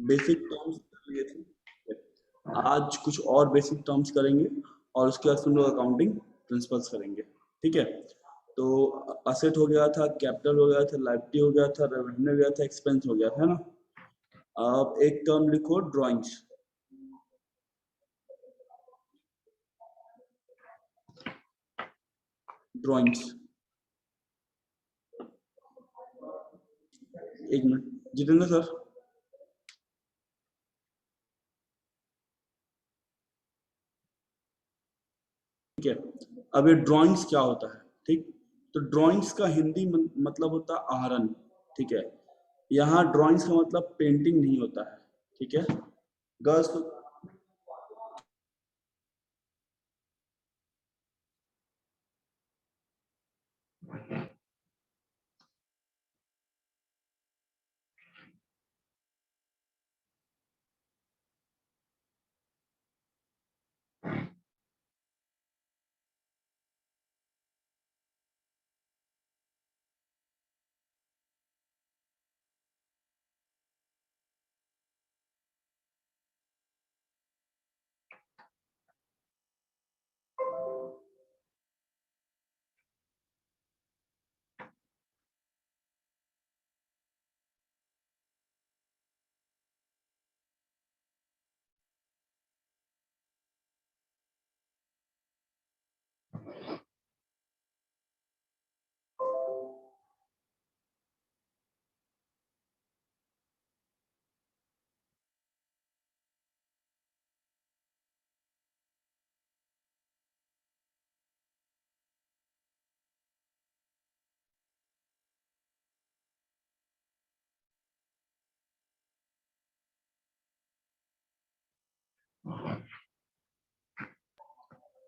Basic terms कर लिए थे, आज कुछ और बेसिक टर्म्स करेंगे और उसके बाद हम लोग अकाउंटिंग प्रिंसिपल्स करेंगे। ठीक है, तो असेट हो गया था, कैपिटल हो गया था, लायबिलिटी हो गया था, रेवेन्यू हो गया था, एक्सपेंस हो गया था, है ना। अब एक टर्म लिखो, ड्राइंग्स। ड्राइंग्स, एक मिनट जितेंद्र सर। ठीक है, अब ये ड्राइंग्स क्या होता है, ठीक, तो ड्राइंग्स का हिंदी मतलब होता है आहरण। ठीक है, यहाँ ड्राइंग्स का मतलब पेंटिंग नहीं होता है। ठीक है गर्ल्स,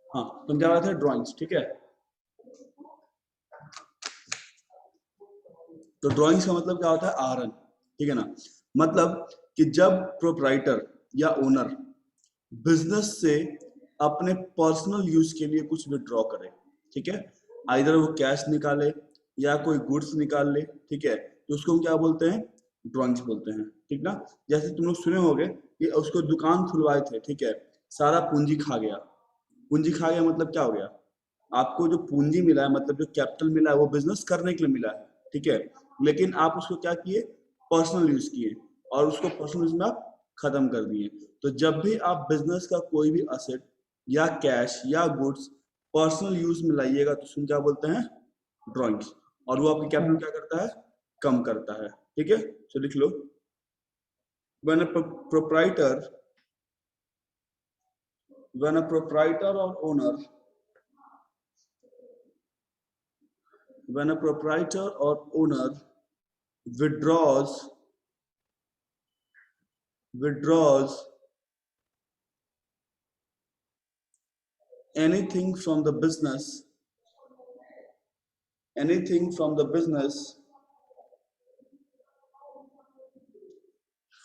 हाँ तुम क्या बात है, ड्राइंग्स। ठीक है, तो ड्राइंग्स का मतलब क्या होता है, आहरण। ठीक है ना, मतलब कि जब प्रोप्राइटर या ओनर बिजनेस से अपने पर्सनल यूज के लिए कुछ विड्रॉ करे, ठीक है, आइदर वो कैश निकाले या कोई गुड्स निकाल ले, ठीक है, तो उसको हम क्या बोलते हैं, ड्राइंग्स बोलते हैं। ठीक ना, जैसे तुम लोग सुने होंगे कि उसको दुकान खुलवाए थे, ठीक है, सारा पूंजी खा गया। पूंजी खा गया मतलब क्या हो गया, आपको जो पूंजी मिला है, मतलब जो कैपिटल मिला है, वो बिजनेस करने के लिए मिला है। ठीक है, लेकिन आप उसको क्या किए, पर्सनल यूज किए, और उसको पर्सनल यूज में आप खत्म कर दिए। तो जब भी आप बिजनेस का कोई भी असेट या कैश या गुड्स पर्सनल यूज में लाइएगा तो उसको क्या बोलते हैं, ड्राइंग्स। और वो आपकी कैपिटल क्या करता है, कम करता है। ठीक है, तो लिख लो, when a proprietor when a proprietor or owner when a proprietor or owner withdraws anything from the business anything from the business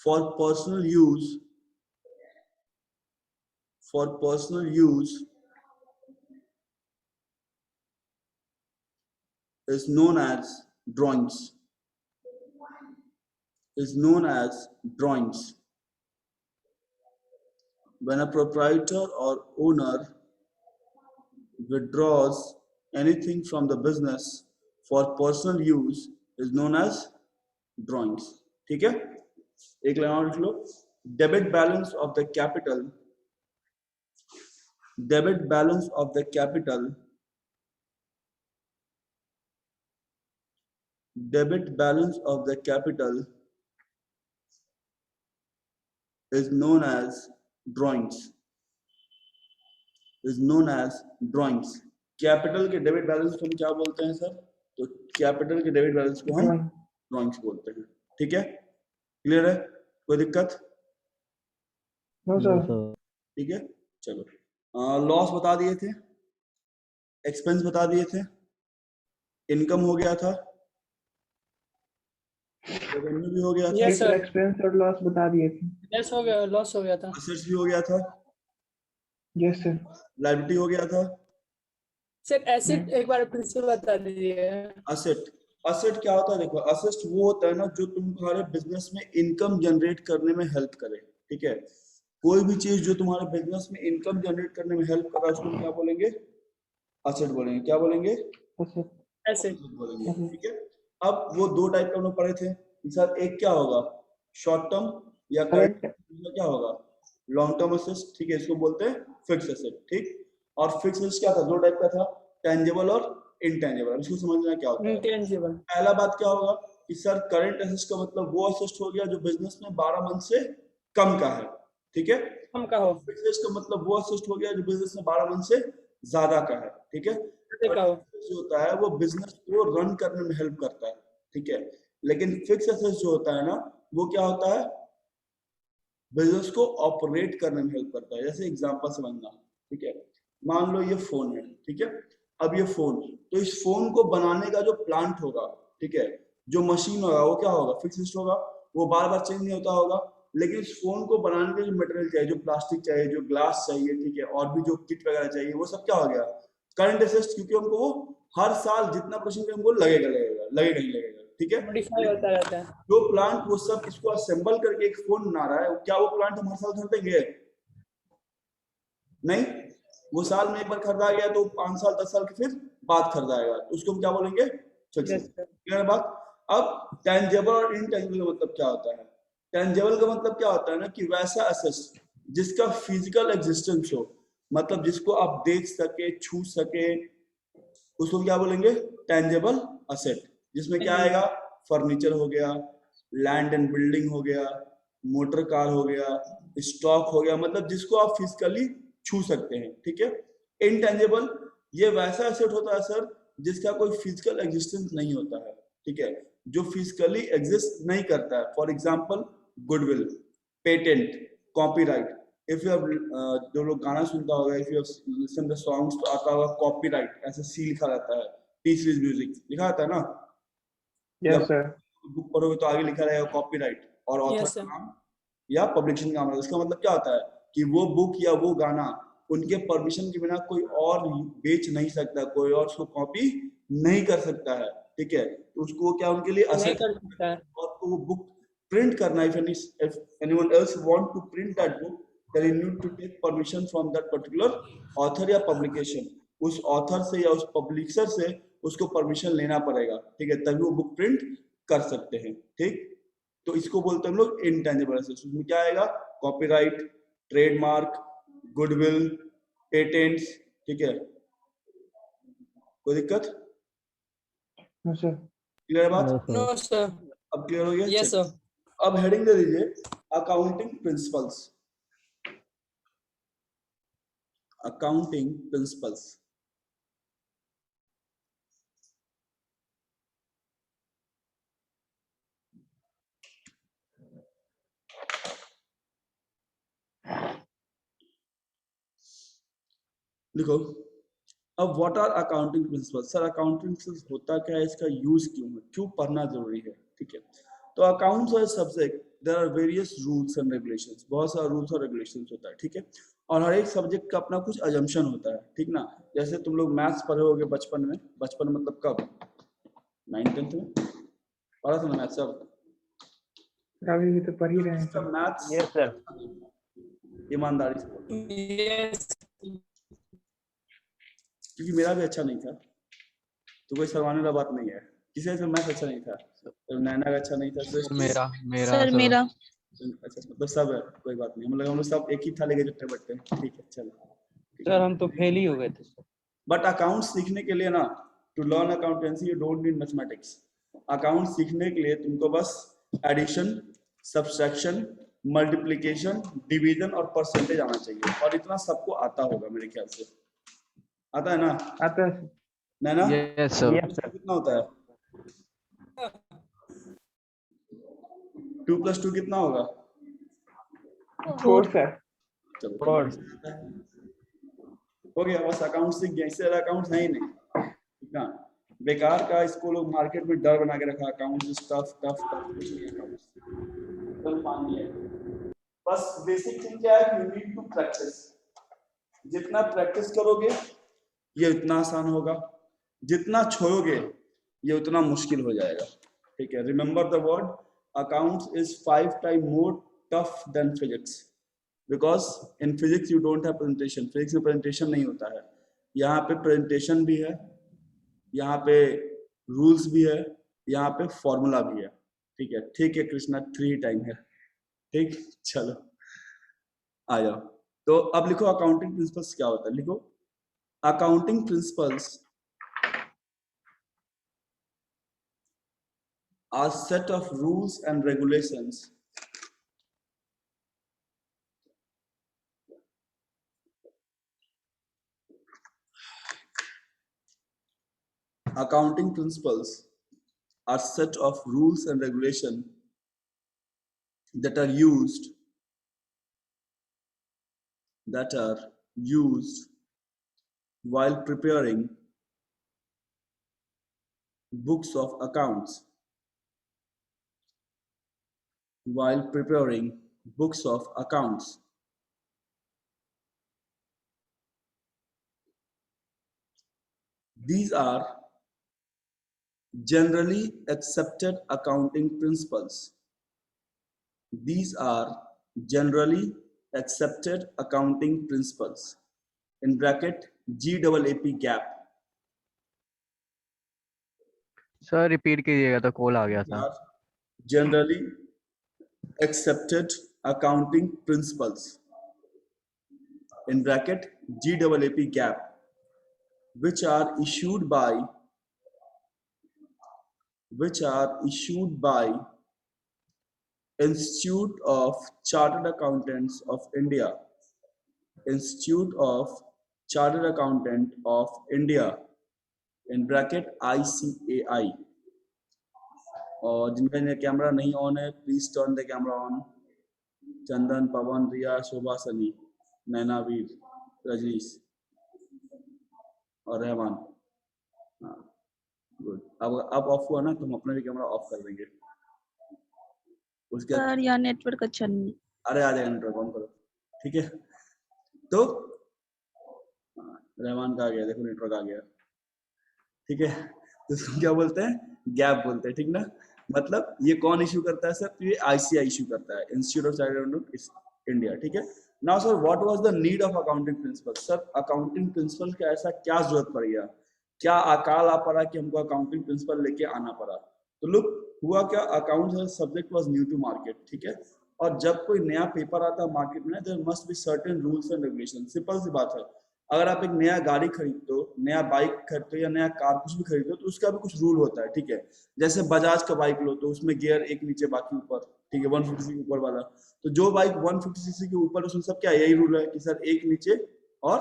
for personal use for personal use is known as drawings is known as drawings. When a proprietor or owner withdraws anything from the business for personal use is known as drawings. ठीक है, एक line और लिख लो, debit balance of the capital debit balance of the capital debit balance of the capital is known as drawings is known as drawings. Capital के debit balance को हम क्या बोलते हैं सर, तो कैपिटल के डेबिट बैलेंस को हम ड्राइंग्स बोलते हैं। ठीक है, क्लियर है, कोई दिक्कत? No sir. ठीक है, चलो, लॉस बता दिए थे, एक्सपेंस बता दिए थे, इनकम हो गया था, रेवेन्यू भी हो गया था, यस सर, एक्सपेंस और लॉस बता दिए थे। यस हो गया, लॉस हो गया था। असेट्स भी हो गया था, यस सर। लायबिलिटी हो गया था। सर एसेट एक बार फिर से बता दीजिए। असेट असेट क्या होता है? देखो, असेट वो होता है ना जो तुम्हारे बिजनेस में इनकम जनरेट करने में हेल्प करे, ठीक है? कोई भी चीज जो तुम्हारे बिजनेस में इनकम जनरेट करने में हेल्प कर रहा है उसको हम क्या बोलेंगे? असेट बोलेंगे। क्या बोलेंगे? asset, एसेट Asset बोलेंगे, asset, ठीक है? अब वो दो टाइप का हम लोग पढ़े थे सर, एक क्या होगा? शॉर्ट टर्म या current, करंट, क्या होगा? लॉन्ग टर्म असेट, ठीक है, इसको बोलते हैं फिक्स असेट, ठीक? और फिक्स असेट क्या था? दो टाइप का था, टेंजिबल और इनटेंजिबल। इसको समझना क्या होता है। इंटेंजिबल पहला बात क्या होगा कि सर करंट असेट का मतलब वो असेट हो गया जो बिजनेस में 12 मंथ से कम का है, ठीक है? कम का हो फिक्स असेट का मतलब वो असेट हो गया जो बिजनेस में 12 मंथ से ज्यादा का है, ठीक है? अधिक का हो जो होता है वो बिजनेस को रन करने में हेल्प करता है, ठीक है? लेकिन फिक्स असेट जो होता है ना, वो क्या होता है? बिजनेस को ऑपरेट करने में हेल्प करता है। जैसे एग्जांपल समझना, ठीक है? मान लो ये फोन है, ठीक है? अब ये फोन, तो इस फोन को बनाने का जो प्लांट होगा, ठीक है, जो मशीन होगा वो क्या होगा? फिक्स्ड होगा, वो बार बार चेंज नहीं होता होगा। लेकिन इस फोन को बनाने के जो मटेरियल चाहिए, जो प्लास्टिक चाहिए, जो ग्लास चाहिए, ठीक है, और भी जो किट वगैरह चाहिए, वो सब क्या हो गया? करंट असेट्स, क्योंकि हमको वो हर साल जितना परसेंट हमको लगेगा लगेगा लगेगा ही लगेगा, ठीक है? मॉडिफाई होता रहता है जो प्लांट वो सब इसको असेंबल करके एक फोन बना रहा है, क्या वो प्लांट हम हर साल खरीदेंगे? नहीं, वो साल में एक बार खरीदा गया तो 5 साल 10 साल के फिर बाद खरीदाएगा, तो उसको हम क्या बोलेंगे? फिक्स। Yes, sir. क्लियर बात? अब टेंजेबल और इनटेंजिबल का मतलब क्या होता है? टेंजेबल का मतलब क्या होता है ना कि वैसा असेट जिसका फिजिकल एग्जिस्टेंस हो, मतलब जिसको आप देख सके, छू सके, उसको क्या बोलेंगे? Tangible asset. जिसमें क्या आएगा? फर्नीचर हो गया, लैंड एंड बिल्डिंग हो गया, मोटर कार हो गया, स्टॉक हो गया, मतलब जिसको आप फिजिकली छू सकते हैं, ठीक है? इनटेंजिबल, ये वैसा एसेट होता है सर जिसका कोई फिजिकल एग्जिस्टेंस नहीं होता है, ठीक है, जो फिजिकली एग्जिस्ट नहीं करता है। For example goodwill, patent, copyright. If you जो लोग गाना सुनता होगा, if you listen the songs, तो आता होगा कॉपीराइट, ऐसे सी लिखा रहता है, टी सीरीज म्यूजिक लिखा रहता है ना, yes जब sir, बुक पढ़ोगे तो आगे लिखा रहेगा कॉपीराइट और ऑथर yes, का sir. नाम या पब्लिकेशन का नाम। इसका मतलब क्या होता है कि वो बुक या वो गाना उनके परमिशन के बिना कोई और बेच नहीं सकता, कोई और उसको कॉपी नहीं कर सकता है, ठीक है? तो उसको क्या उनके लिए नहीं असेट, कर सकता है और वो बुक प्रिंट करना, if anyone else want to print that book, then you need to take permission from that particular author या publication। उस ऑथर से या उस पब्लिशर से उसको परमिशन लेना पड़ेगा, ठीक है, तभी वो बुक प्रिंट कर सकते हैं, ठीक? तो इसको बोलते हैं हम लोग इनटेंजिबल एसेट्स। उसमें क्या आएगा? कॉपीराइट, ट्रेडमार्क, गुडविल, पेटेंट्स, ठीक है? कोई दिक्कत? no sir, क्लियर है बात? नो सर अब क्लियर हो गया? यस चलिए, सर अब हेडिंग दे दीजिए अकाउंटिंग प्रिंसिपल्स। Accounting principles. देखो, अब what are accounting principles? Sir accounting principles होता क्या है, इसका यूज क्यों है, क्यों पढ़ना जरूरी है, ठीक है? तो अकाउंट्स और subject, there are various rules and regulations, बहुत सारे रूल्स और रेगुलेशंस होता है, ठीक है? और हर एक सब्जेक्ट का अपना कुछ अजम्पशन होता है, ठीक ना? जैसे तुम लोग मैथ्स पढ़े होगे बचपन में, बचपन मतलब कब? 9th 10th में पढ़ा था ना मैथ्स सब? अभी भी तो पढ़ ही रहे हैं सब सर, मैथ्स यस सर, ईमानदारी से, यस क्योंकि मेरा भी अच्छा नहीं था, तो कोई शर्माने वाला बात नहीं है। किसी से मैथ्स अच्छा नहीं था, तो नैना का अच्छा नहीं था, सर मेरा मेरा सर मेरा अच्छा, मतलब सब है, कोई बात नहीं, हम लोग सब एक ही थाली के चट्टे बट्टे, ठीक है, चलो। सर हम तो फेल ही हो गए थे सर। बट अकाउंट सीखने के लिए ना, to learn accountancy you don't need mathematics. Account सीखने के लिए तुमको बस एडिशन, सब्सट्रैक्शन, मल्टीप्लिकेशन, डिवीजन और परसेंटेज आना चाहिए, और इतना सबको आता होगा मेरे ख्याल से, आता है ना? आता है सर, नैना, यस सर, yes sir, कितना होता है? 2+2 कितना होगा? 4 सर, चलो, और हो गया, बस अकाउंट सीख गया, इससे अकाउंट है ही नहीं, ठीक ना? बेकार का इसको लोग मार्केट में डर बना के रखा, अकाउंट टफ टफ टफ, कुछ नहीं, अकाउंट एकदम पानी है। बस बेसिक थिंग क्या है कि यू नीड टू प्रैक्टिस। जितना प्रैक्टिस करोगे ये उतना आसान होगा, जितना छोड़ोगे ये उतना मुश्किल हो जाएगा, ठीक है। Remember the word accounts is 5 time more tough than physics, because in physics you don't have presentation, physics में प्रेजेंटेशन नहीं होता है, यहाँ पे प्रेजेंटेशन भी है, यहाँ पे रूल्स भी है, यहाँ पे फॉर्मूला भी है, ठीक है कृष्णा, 3 टाइम है, ठीक। चलो आ जाओ। तो अब लिखो अकाउंटिंग प्रिंसिपल्स क्या होता है, लिखो accounting principles are set of rules and regulations accounting principles are set of rules and regulation that are used while preparing books of accounts, These are generally accepted accounting principles. These are generally accepted accounting principles. In bracket GAAP. Sir repeat कीजिएगा, तो call आ गया These था। are generally accepted accounting principles. In bracket GAAP, which are issued by Institute of Chartered Accountants of India, Institute of Chartered Accountant of India, in bracket ICAI. और जिनका camera नहीं on है, please turn the camera on. Chandan, Pawan, Riya, Shobha, Sunny, Naina, Veer, Rajneesh और रहमान। हाँ good. अब of हुआ ना, तो हम अपना भी कैमरा ऑफ कर देंगे। उसके सर यहाँ नेटवर्क अच्छा नहीं। अरे आ जाएगा, नेटवर्क ऑन करो, ठीक है। तो रहमान का आ गया, देखो नेटवर्क आ गया, ठीक है। तो इसको क्या बोलते हैं, गैप बोलते हैं, ठीक ना। मतलब ये कौन इश्यू करता है सर, तो ये आईसीआई इश्यू करता है, institute of chartered accountant India, ठीक है। Now sir what was the need of accounting principle, sir accounting principle का ऐसा क्या जरूरत पड़ गया, क्या अकाल आ पड़ा कि हमको अकाउंटिंग प्रिंसिपल लेके आना पड़ा। तो लुक हुआ क्या, accounts subject was new to market, ठीक है। और जब कोई नया पेपर आता है मार्केट में, there must be certain rules and regulation. Simple सी बात है, अगर आप एक नया गाड़ी खरीदते हो, नया बाइक खरीदते हो या नया कार कुछ भी खरीदते हो, तो उसका भी कुछ रूल होता है, ठीक है। जैसे बजाज का बाइक लो तो उसमें गियर एक नीचे बाकी ऊपर, ठीक है, 150 सीसी के ऊपर वाला। तो जो बाइक 150 सीसी के ऊपर, उसमें सब क्या यही रूल है कि सर एक नीचे और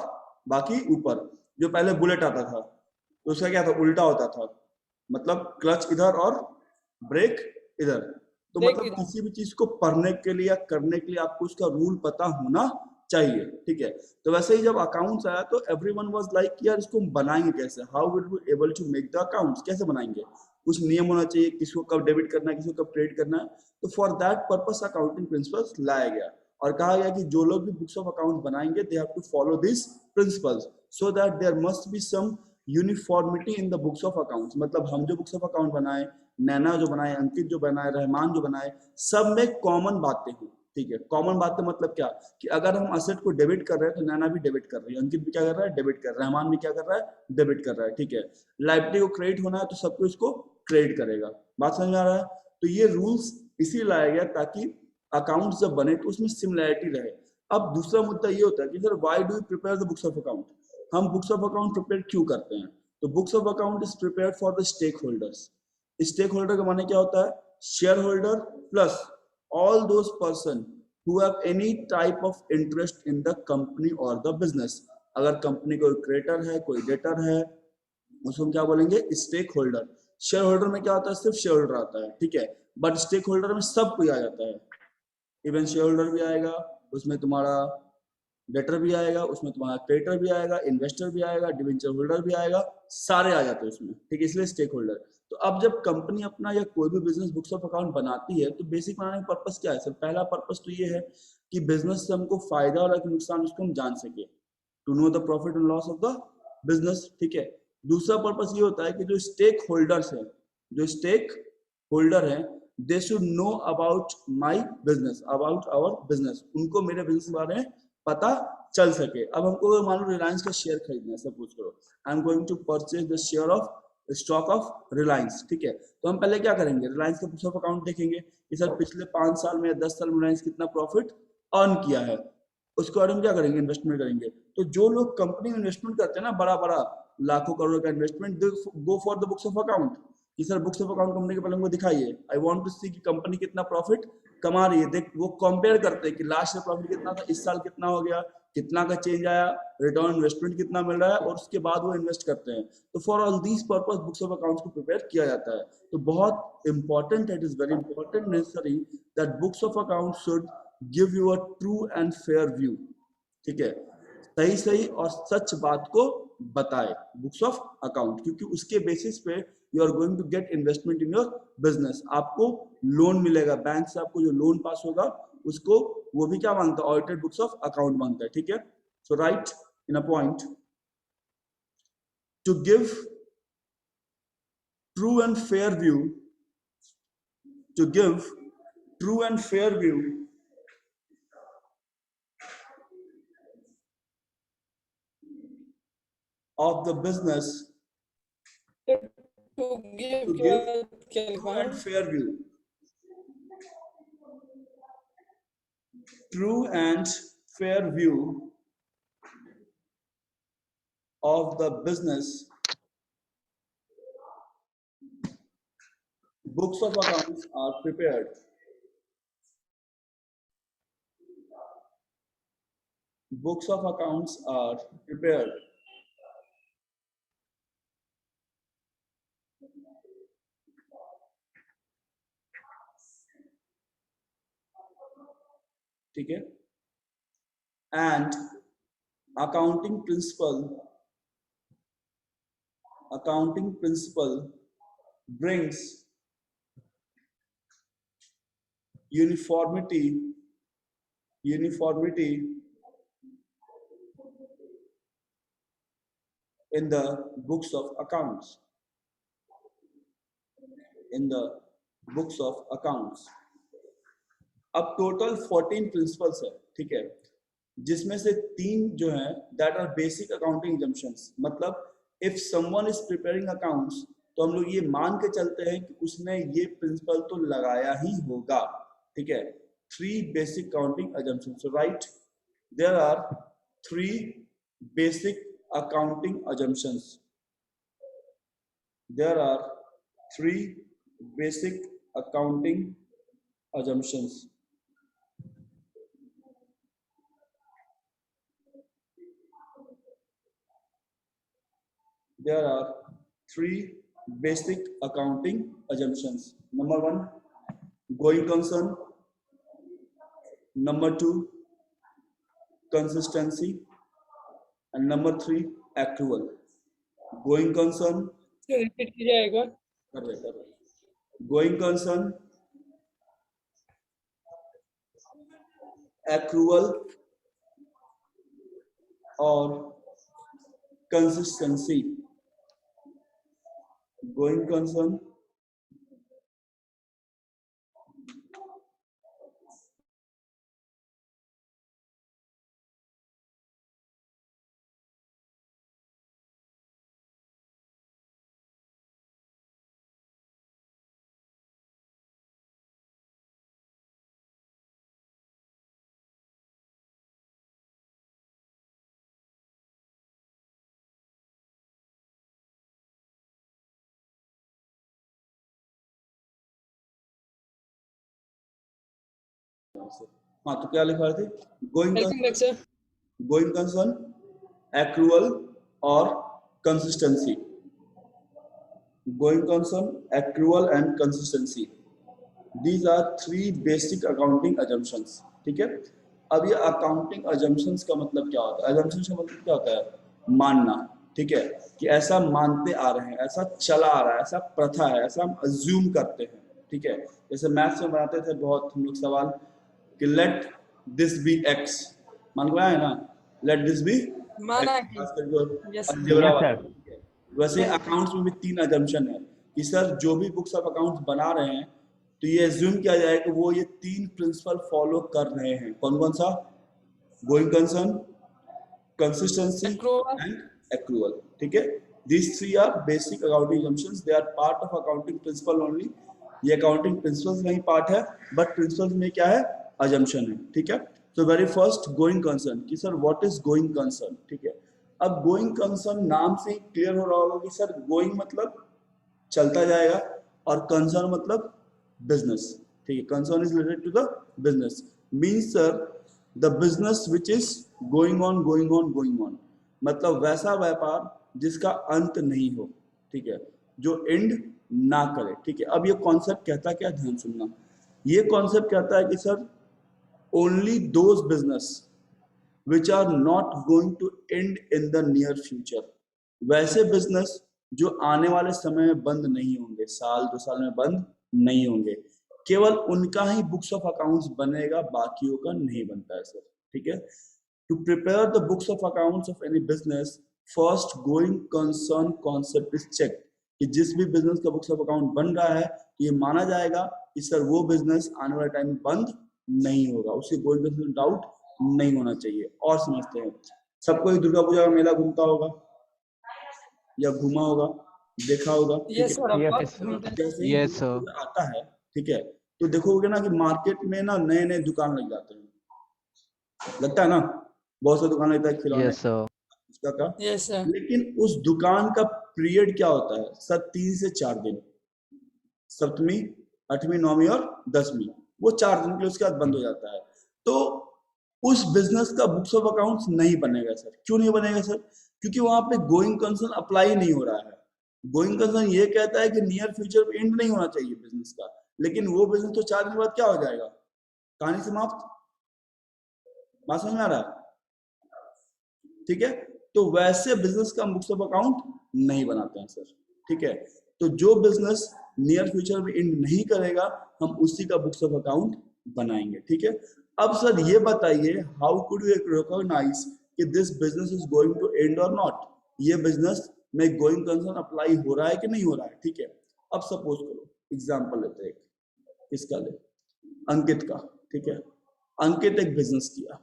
बाकी ऊपर। जो पहले बुलेट आता था तो उसका क्या था, उल्टा होता था, मतलब क्लच इधर और ब्रेक इधर। तो मतलब किसी भी चीज को पढ़ने के लिए या करने के लिए आपको उसका रूल पता होना चाहिए, ठीक है। तो वैसे ही जब अकाउंट्स आया तो एवरीवन वाज लाइक यार इसको हम बनाएंगे कैसे, how will we able to make the accounts, कैसे बनाएंगे, कुछ नियम होना चाहिए, किसको कब डेबिट करना है, किसको कब क्रेडिट करना है। तो for that purpose accounting principles लाया गया और कहा गया कि जो लोग भी बुक्स ऑफ अकाउंट बनाएंगे they have to follow this principles so that there must be some uniformity in the books of accounts. मतलब हम जो बुक्स ऑफ अकाउंट बनाए, नैना जो बनाए, अंकित जो बनाए, रहमान जो बनाए, सब में कॉमन बातें हों, ठीक है। कॉमन बातें मतलब क्या, कि अगर हम असेट को डेबिट कर रहे हैं तो नैना भी डेबिट कर रही है, अंकित भी क्या कर रहा है, डेबिट कर रहा है, रहमान भी क्या कर रहा है, डेबिट कर रहा है, ठीक है। लायबिलिटी को क्रेडिट होना है तो सबको इसको क्रेडिट करेगा। बात समझ में आ रहा है। तो ये रूल्स इसी लाया गया ताकि अकाउंट जब बने तो उसमें सिमिलैरिटी रहे। अब दूसरा मुद्दा ये होता है कि sir why do you prepare the books of account, हम बुक्स ऑफ अकाउंट प्रिपेयर क्यों करते हैं। तो books of account is prepared for the stake holders. Stake holder का माने क्या होता है, share holder plus all those person who have any type of interest in the company or the business। अगर कंपनी कोई क्रेडिटर है, कोई debtor है, उसको क्या बोलेंगे, स्टेक होल्डर। शेयर होल्डर में क्या होता है, सिर्फ शेयर होल्डर आता है, ठीक है। बट स्टेक होल्डर में सब कोई आ जाता है, इवन शेयर होल्डर भी आएगा, उसमें तुम्हारा डेटर भी आएगा, उसमें तुम्हारा क्रेडिटर भी आएगा, इन्वेस्टर भी आएगा, डिवेंचर होल्डर भी आएगा, सारे आ जाते हैं उसमें, ठीक है। इसलिए स्टेक होल्डर। तो अब जब कंपनी अपना या कोई भी बिजनेस बुक्स ऑफ अकाउंट बनाती है तो बेसिक बनाने का पर्पस क्या है सर, पहला पर्पस तो ये है कि बिजनेस से हमको फायदा और नुकसान उसको हम जान सके, to know the profit and loss of the business, ठीक है। दूसरा पर्पस ये होता है कि जो स्टेक होल्डर्स हैं, जो स्टेक होल्डर हैं, they should know about my business, about our business, उनको मेरे बिजनेस के बारे में पता चल सके। अब हमको अगर मान लो रिलायंस का शेयर खरीदना है, सपोज करो I am going to purchase the share of stock of Reliance, ठीक है, तो हम पहले क्या करेंगे, रिलायंस का बुक्स ऑफ अकाउंट देखेंगे कि सर पिछले 5 साल में या 10 साल में रिलायंस कितना प्रॉफिट अर्न किया है, उसके बाद हम क्या करेंगे, इन्वेस्टमेंट करेंगे। तो जो लोग कंपनी में इन्वेस्टमेंट करते हैं ना, बड़ा बड़ा लाखों करोड़ का investment, go for the books of account कि sir books of account company के पहले हमको दिखाइए, आई वांट टू सी कि कंपनी कितना प्रॉफिट कमा रही है। देख वो कंपेयर करते हैं कि लास्ट ईयर प्रॉफिट कितना था, इस साल कितना हो गया, कितना का चेंज आया, रिटर्न इन्वेस्टमेंट कितना मिल रहा है, और उसके बाद वो इन्वेस्ट करते हैं। तो for all these purpose books of accounts को प्रिपेयर किया जाता है। तो बहुत इंपॉर्टेंट है, it is very important necessary that books of account should give you a true and fair view, ठीक है, सही सही और सच बात को बताए बुक्स ऑफ अकाउंट, क्योंकि उसके बेसिस पे you are going to get investment in your business. आपको लोन मिलेगा बैंक से, आपको जो लोन पास होगा उसको वो भी क्या मांगता है, ऑडिटेड बुक्स ऑफ अकाउंट मांगता है, ठीक है। So right in a point to give true and fair view, to give true and fair view of the business, to give to give क्या true लिखा and है? fair view, true and fair view of the business, books of accounts are prepared, books of accounts are prepared ठीक है, and accounting principle brings uniformity in the books of accounts, in the books of accounts। अब total 14 principles है, ठीक है, जिसमें से 3 जो हैं that are basic accounting assumptions, मतलब if someone is preparing accounts तो हम लोग ये मान के चलते हैं कि उसने ये प्रिंसिपल तो लगाया ही होगा, ठीक है। 3 basic accounting assumptions, so right there are 3 basic accounting assumptions, there are 3 basic accounting assumptions, there are 3 basic accounting assumptions। Number 1 going concern, number 2 consistency, and number 3 accrual। going concern, repeat कीजिए एक बार। कर रहे going concern, accrual और consistency। going concern, हाँ तो क्या लिखा थे, गोइंग कंसर्न, एक्रूअल और consistency. Going concern, accrual and consistency, these are 3 basic accounting assumptions, ठीक है। अब ये अकाउंटिंग अजम्पशंस का मतलब क्या होता है, अजम्पशंस का मतलब क्या होता है, मानना, ठीक है, कि ऐसा मानते आ रहे हैं, ऐसा चला आ रहा है, ऐसा प्रथा है, ऐसा हम अज्यूम करते हैं, ठीक है। जैसे मैथ्स में बनाते थे बहुत हम लोग सवाल कि लेट दिस बी एक्स, मान लो है ना, लेट दिस बी माना खास करके Yes, अलजेब्रा yes, वाला, sir. ठीक है, वैसे अकाउंट्स में भी 3 अजम्पशन है कि सर जो भी बुक्स ऑफ अकाउंट्स बना रहे हैं तो ये एज्यूम किया जाए कि वो ये 3 प्रिंसिपल फॉलो कर रहे हैं। कौन कौन सा? Going concern, consistency Accrual. And accrual. ठीक है, these 3 are basic accounting assumptions, they are part of accounting principle only। ये अकाउंटिंग प्रिंसिपल्स में ही पार्ट है, बट प्रिंसिपल्स में क्या है? अजम्पशन है। ठीक है, तो वेरी फर्स्ट गोइंग कंसर्न कि sir what is going concern. ठीक है, अब गोइंग कंसर्न नाम से ही क्लियर हो रहा होगा कि सर गोइंग मतलब चलता जाएगा और कंसर्न मतलब बिजनेस। ठीक है, concern is related to the business, means sir the business which is going on going on going on, मतलब वैसा व्यापार जिसका अंत नहीं हो। ठीक है, जो एंड ना करे। ठीक है, अब ये कॉन्सेप्ट कहता क्या, ध्यान सुनना। ये कॉन्सेप्ट कहता है कि sir only those business which are not going to end in the near future, वैसे बिजनेस जो आने वाले समय में बंद नहीं होंगे, साल 2 साल में बंद नहीं होंगे, केवल उनका ही बुक्स ऑफ अकाउंट्स बनेगा, बाकियों का नहीं बनता है सर। ठीक है, to prepare the books of accounts of any business, first going concern concept is check कि जिस भी बिजनेस का बुक्स ऑफ अकाउंट बन रहा है तो ये माना जाएगा कि सर वो बिजनेस आने वाले टाइम में बंद नहीं होगा, उसके गोइंग कंसर्न डाउट नहीं होना चाहिए। और समझते हैं, सबको ही दुर्गा पूजा का मेला घूमता होगा या घूमा होगा, देखा होगा। ठीक Yes, है, sir. Of Yes. course. जैसे ही Yes, दुर्गा sir. पूजा आता है, ठीक है, तो देखोगे ना कि मार्केट में ना नए नए दुकान लग जाते हैं, लगता है ना, बहुत सारी दुकान लगता है खिलौने Yes, sir. का। Yes, sir. लेकिन उस दुकान का पीरियड क्या होता है सर? 3 से 4 दिन, सप्तमी, 8वीं, 9वीं और 10वीं, वो 4 दिन के लिए उसके बाद बंद हो जाता है। तो उस बिजनेस का बुक्स ऑफ अकाउंट्स नहीं बनेगा सर। क्यों नहीं बनेगा सर? क्योंकि वहां पे गोइंग कंसर्न अप्लाई नहीं हो रहा है। गोइंग कंसर्न ये कहता है कि नियर फ्यूचर में एंड नहीं होना चाहिए बिजनेस का, लेकिन वो बिजनेस तो 4 दिन बाद क्या हो जाएगा? कहानी समाप्त। बात समझ में आ रहा है? ठीक है, तो वैसे बिजनेस का बुक्स ऑफ अकाउंट नहीं बनाते हैं सर। ठीक है, तो जो बिजनेस नियर फ्यूचर में एंड नहीं करेगा, हम उसी का बुक्स ऑफ अकाउंट बनाएंगे। ठीक है, अब सर ये बताइए, हाउ कुड यू रिकॉग्नाइज कि this business is going to end और नॉट? ये बिजनेस में गोइंग कंसर्न अप्लाई हो रहा है कि नहीं हो रहा है? ठीक है, अब सपोज करो, एग्जांपल लेते हैं, किसका ले, अंकित का। ठीक है, अंकित एक बिजनेस किया।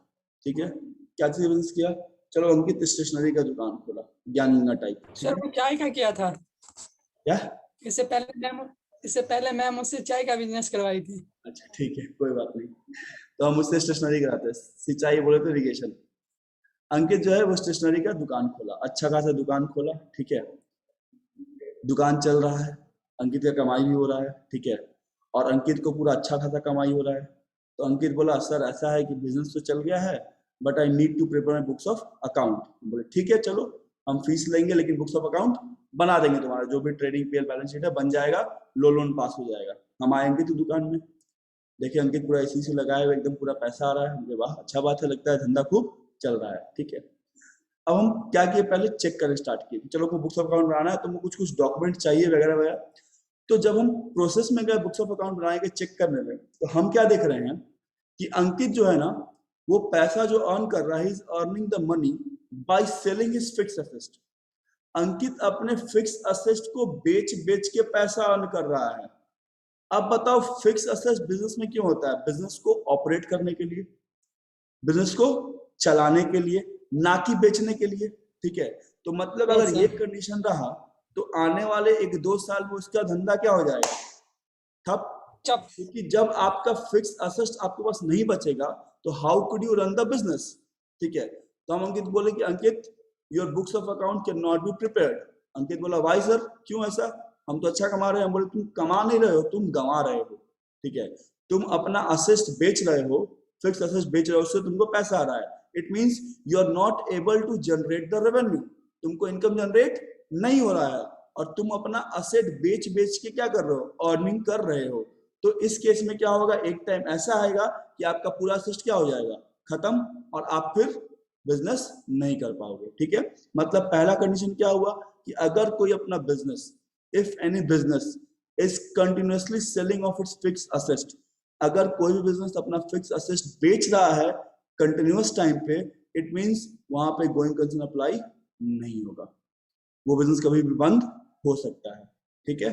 ठीक है, क्या चीज बिजनेस किया? चलो, अंकित स्टेशनरी का दुकान खोला, ज्ञान गंगा टाइप। सर वो चाय का किया था। क्या? इससे पहले मैम मुझसे चाय का बिजनेस करवाई थी। अच्छा, ठीक है, कोई बात नहीं। तो हम उससे स्टेशनरी कराते हैं, सिंचाई बोले तो इरिगेशन। अंकित जो है वो स्टेशनरी का दुकान खोला, अच्छा खासा दुकान खोला। ठीक है, दुकान चल रहा है, अंकित का कमाई भी हो रहा है। ठीक है, और अंकित को पूरा अच्छा खासा कमाई हो रहा है। तो अंकित बोला, सर ऐसा है कि बिजनेस तो चल गया है, but I need to prepare my books of account. बोले ठीक है, चलो हम फीस लेंगे, लेकिन बुक्स ऑफ अकाउंट बना देंगे, तुम्हारा जो भी ट्रेडिंग पीएल बैलेंस शीट है बन जाएगा, लोन पास हो जाएगा। हम आएंगे तो दुकान में, देखिए अंकित पूरा इसी से लगाए हुए, एकदम पूरा पैसा आ रहा है। मुझे वाह, अच्छा बात है, लगता है धंधा खूब चल रहा है। ठीक है, अब हम क्या किए, पहले चेक करना स्टार्ट किए, चलो को बुक्स ऑफ अकाउंट बनाना है तो कुछ कुछ डॉक्यूमेंट चाहिए वगैरह वगैरह। तो जब हम प्रोसेस में गए बुक्स ऑफ अकाउंट बनाए के चेक करने में, तो हम क्या देख रहे हैं कि अंकित जो है ना, वो पैसा जो अर्न कर रहा है, is earning the money by selling his fix asset. Ankit अपने फिक्स असेट को बेच बेच के पैसा अर्न कर रहा है। अब बताओ, फिक्स असेट बिजनेस में क्यों होता है? बिजनेस को ऑपरेट करने के लिए, बिजनेस को चलाने के लिए, ना कि बेचने के लिए। ठीक है, तो मतलब अगर ये कंडीशन रहा तो आने वाले 1-2 साल में उसका धंधा क्या हो जाएगा? ठप। क्योंकि जब आपका फिक्स असेट आपके पास नहीं बचेगा तो how could you run the business? ठीक है, तो हम अंकित बोले कि Ankit, your books of account can not be prepared. Ankit बोला, वाई सर, क्यों ऐसा? हम तो अच्छा कमा रहे हैं। हम बोले, तुम कमा नहीं रहे हो, तुम गंवा रहे हो। ठीक है, तुम अपना असेट बेच रहे हो, फिक्स असेट बेच रहे हो, उससे तुमको पैसा आ रहा है। It means you are not able to generate the revenue, तुमको इनकम जनरेट नहीं हो रहा है, और तुम अपना असेट बेच बेच के क्या कर रहे हो? अर्निंग कर रहे हो। तो इस केस में क्या होगा, एक टाइम ऐसा आएगा कि आपका पूरा असेट क्या हो जाएगा? खत्म, और आप फिर बिजनेस नहीं कर पाओगे। ठीक है, मतलब पहला कंडीशन क्या हुआ कि अगर कोई अपना business, if any business is continuously selling of its fix asset, अगर कोई भी बिजनेस अपना फिक्स असेट बेच रहा है कंटिन्यूअस टाइम पे, इट मींस वहां पे गोइंग कंसर्न अप्लाई नहीं होगा। वो बिजनेस कभी भी बंद हो सकता है, ठीक है।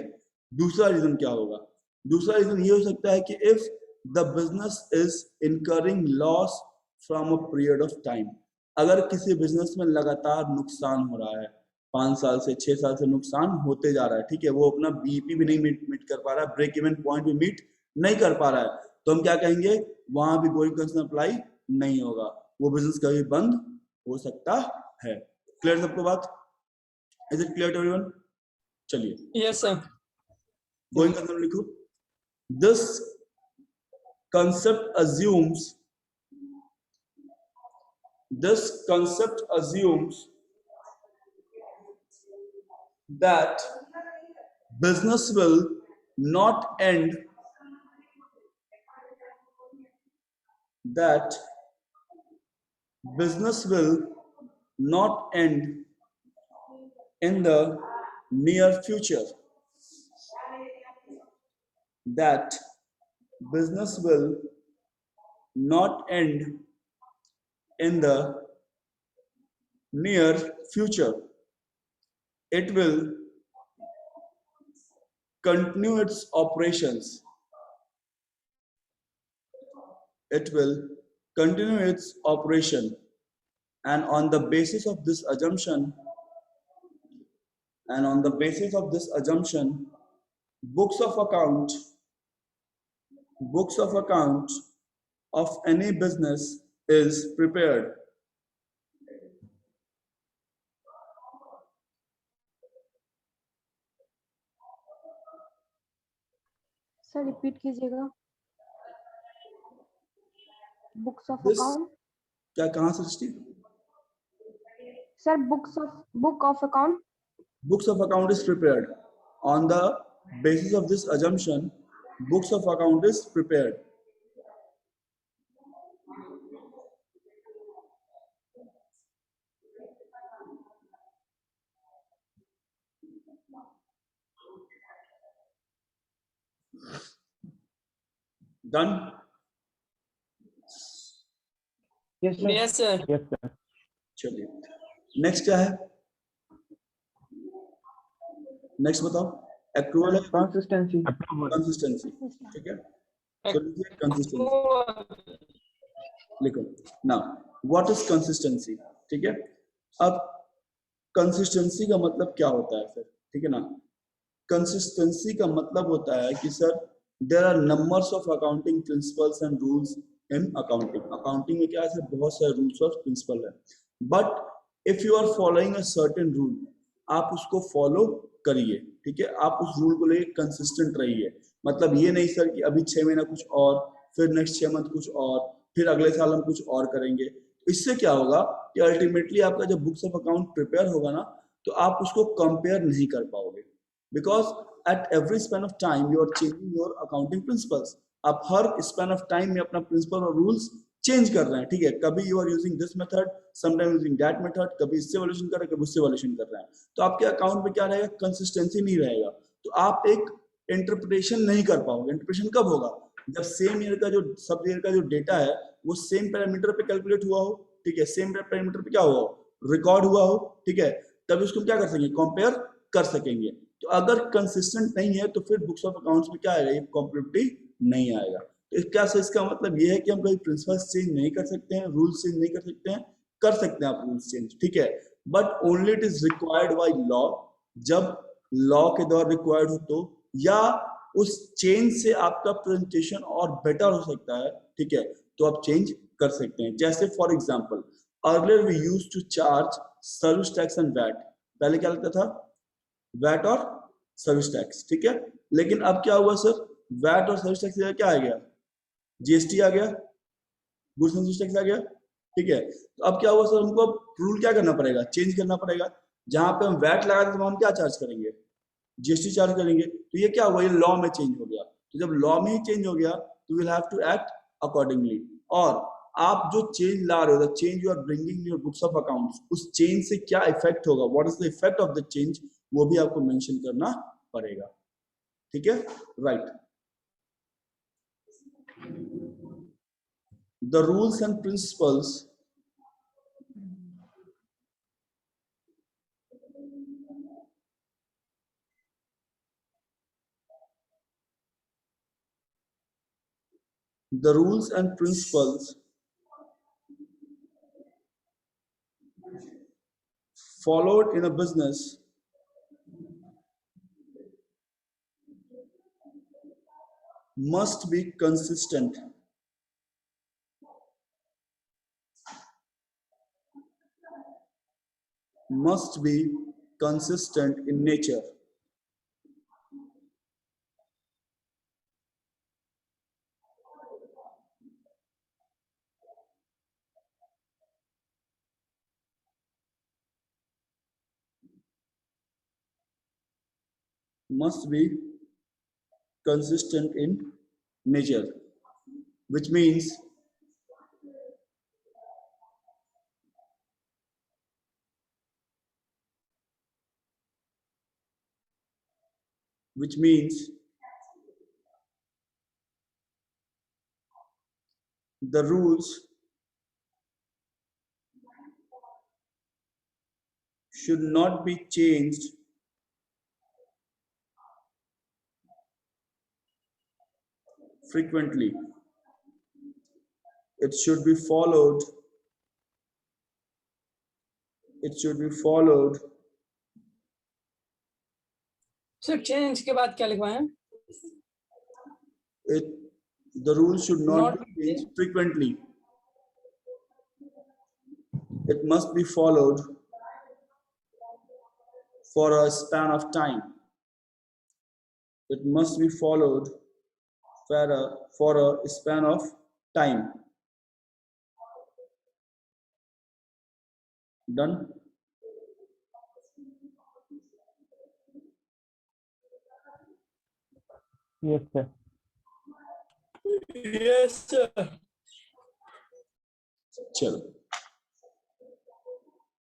दूसरा रीजन क्या होगा? दूसरा रीजन ये हो सकता है कि if the business is incurring loss from a period of time, अगर किसी बिजनेस में लगातार नुकसान हो रहा है, 5 साल से 6 साल से नुकसान होते जा रहा है, ठीक है, वो अपना बीईपी भी नहीं मीट कर पा रहा है, ब्रेक इवन पॉइंट भी मीट नहीं कर पा रहा है, तो हम क्या कहेंगे? वहां भी गोइंग कंसर्न अप्लाई नहीं होगा, वो बिजनेस कभी बंद हो सकता है। क्लियर सबको बात? Is it clear to everyone? चलिए यस सर। गोइंग कंसर्न लिखो। This concept assumes that business will not end that business will not end in the near future, that business will not end in the near future. It will continue its operations. It will continue its operation, and on the basis of this assumption, books of account of any business is prepared. Sir repeat कीजिएगा। Books of This account. क्या कहाँ से Srishti? Sir book of account. Books of account is prepared. On the basis of this assumption, books of account is prepared. Done? Yes sir. Yes sir. Yes sir. चलिए next क्या है? Next बताओ। Accrual है? Consistency. Consistency, ठीक है। तो लिखिए consistency, लिखो ना। What is consistency? ठीक है। अब कंसिस्टेंसी का मतलब क्या होता है फिर? ठीक है ना। कंसिस्टेंसी का मतलब होता है कि sir there are numbers of accounting principles and rules in accounting. Accounting में क्या है सर? बहुत सारे रूल्स और प्रिंसिपल है, but if you are following a certain rule, आप उसको फॉलो करिए, ठीक है। आप उस रूल को लेकर कंसिस्टेंट रहिए। मतलब ये नहीं सर कि अभी 6 महीना कुछ और, फिर नेक्स्ट 6 मंथ कुछ और, फिर अगले साल हम कुछ और करेंगे। इससे क्या होगा कि अल्टीमेटली आपका जब बुक्स ऑफ अकाउंट प्रिपेयर होगा ना, तो आप उसको कंपेयर नहीं कर पाओगे, because at every span of time you are changing your accounting principles. आप हर स्पैन ऑफ टाइम में अपना प्रिंसिपल और रूल्स चेंज कर रहे हैं, ठीक है। कभी you are using this method, sometime using that method, कभी इससे वैल्यूएशन कर रहे हैं, कभी उससे वैल्यूएशन कर रहे हैं। तो आपके अकाउंट में क्या रहेगा? कंसिस्टेंसी नहीं रहेगा। तो आप एक इंटरप्रिटेशन नहीं कर पाओगे। इंटरप्रिटेशन कब होगा? जब सेम ईयर का जो सब ईयर का जो डेटा है वो सेम पैरामीटर पे कैलकुलेट हुआ हो, ठीक है, सेम पैरामीटर पे क्या हुआ हो? रिकॉर्ड हुआ हो, ठीक है। तब उसको क्या कर सकेंगे? कंपेयर कर सकेंगे। तो अगर कंसिस्टेंट नहीं है तो फिर बुक्स ऑफ अकाउंट्स में क्या आएगा? ये कंपेरेबिलिटी नहीं आएगा। तो क्या से इसका मतलब ये है कि हम कभी प्रिंसिपल्स चेंज नहीं कर सकते हैं, रूल्स चेंज नहीं कर सकते हैं? कर सकते हैं आप रूल्स चेंज, ठीक है, but only it is required by law. जब लॉ के द्वारा रिक्वायर्ड हो तो, या उस चेंज से आपका प्रेजेंटेशन और बेटर हो सकता है, ठीक है, तो आप चेंज कर सकते हैं। जैसे for example earlier we used to charge service tax and VAT. पहले क्या लगता था? वैट और सर्विस टैक्स, ठीक है। लेकिन अब क्या हुआ सर? वैट और सर्विस टैक्स क्या आ गया? जीएसटी आ गया, गुड्स एंड सर्विस टैक्स आ गया, ठीक है। तो अब क्या हुआ सर? हमको रूल क्या करना पड़ेगा? चेंज करना पड़ेगा। जहां पे हम वैट लगा दें तो हम क्या चार्ज करेंगे? जीएसटी चार्ज करेंगे। तो ये क्या हुआ? ये लॉ में चेंज हो गया। तो जब लॉ में ही चेंज हो गया तो will have to act accordingly. और आप जो चेंज ला रहे हो, the change you are bringing in your books of accounts, उस चेंज से क्या इफेक्ट होगा, what is the effect of the change, वो भी आपको मेंशन करना पड़ेगा, ठीक है, right. The rules and principles The rules and principles followed in a business must be consistent. Must be consistent in nature. Must be consistent in nature, which means the rules should not be changed frequently. It should be followed. It should be followed. Sir change के बाद क्या लिखवाए हैं? The rules should not Not be changed frequently. It must be followed for a span of time. It must be followed for a span of time. Done? Yes, sir. Yes, sir. Chalo.